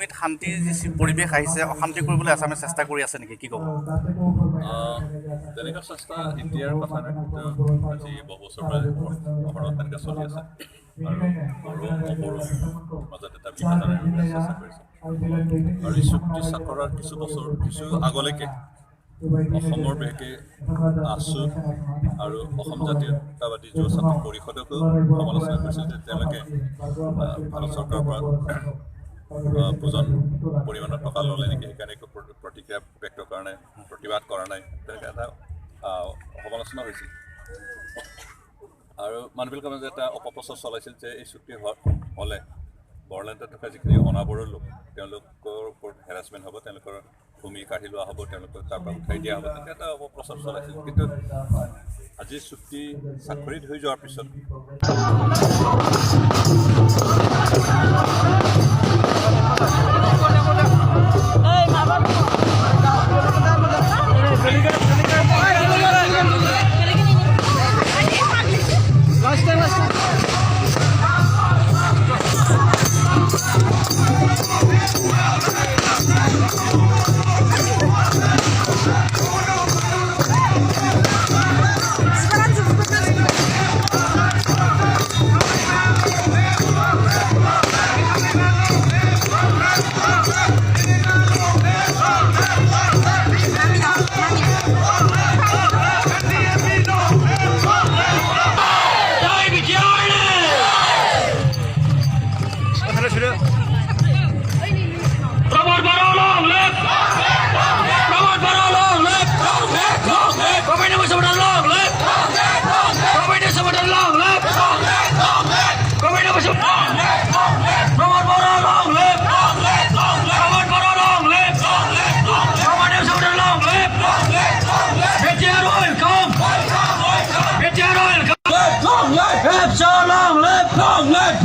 ভূমিত শান্তিৰ যি পৰিৱেশ আহিছে অশান্তি কৰিবলৈ আছামে চেষ্টা কৰি আছে নেকি কি ক'ব তেনেকুৱা চেষ্টা এতিয়াৰ কথা নাই আজি বহু বছৰ পৰা অসমত তেনেকৈ চলি আছে আৰু বড়ো অপৰু মাজত এটা বিভাজনৰ চেষ্টা কৰিছে আৰু এই চুক্তি স্বাক্ষৰৰ কিছু আগলৈকে অসমৰ বিশেষকৈ আছু আৰু অসম জাতীয়তাবাদী যুৱ ছাত্ৰ পৰিষদকো সমালোচনা কৰিছিল যে তেওঁলোকে ভাৰত চৰকাৰৰ পৰা পুজন পৰিমাণৰ টকা ল'লে নেকি সেইকাৰণে একো প্ৰতিক্ৰিয়া ব্যক্ত কৰা নাই প্ৰতিবাদ কৰা নাই তেনেকৈ এটা সমালোচনা হৈছিল আৰু মানুহবিলাকৰ মাজত এটা অপপ্ৰচাৰ চলাইছিল যে এই চুক্তি হ'লে বড়োলেণ্ডত থকা যিখিনি অনাবড়ো লোক তেওঁলোকৰ ওপৰত হেৰাছমেণ্ট হ'ব তেওঁলোকৰ ভূমি কাঢ়ি লোৱা হ'ব তেওঁলোকক তাৰ পৰা উঠাই দিয়া হ'ব তেনেকৈ এটা অপপ্ৰচাৰ চলাইছিল কিন্তু আজি চুক্তি স্বাক্ষৰিত হৈ যোৱাৰ পিছত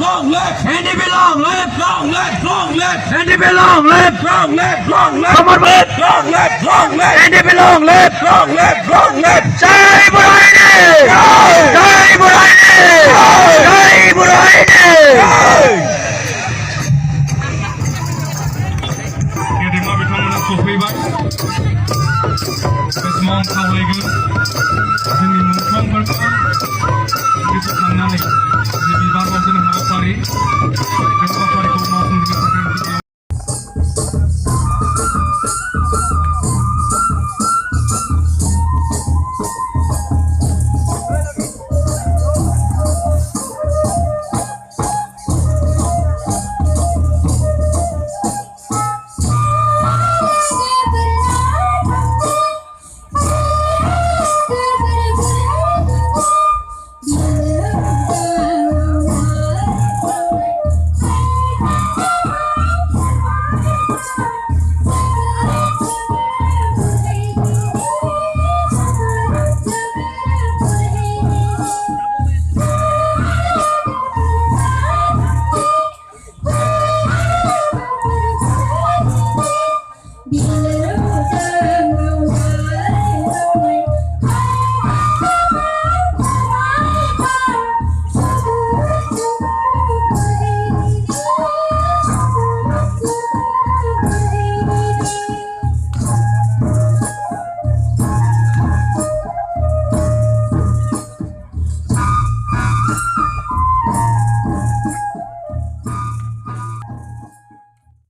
Long live, and it belong, live, long live, and it belong, live, long live, come on, live, long live, and it belong, live, long live, Jai Burhani, Jai Burhani, Jai Burhani. Kita bincang mengenai Sofiba, semua kau lagi, ini mungkin berkah, kita kenal ni, jadi baru saja nak hari.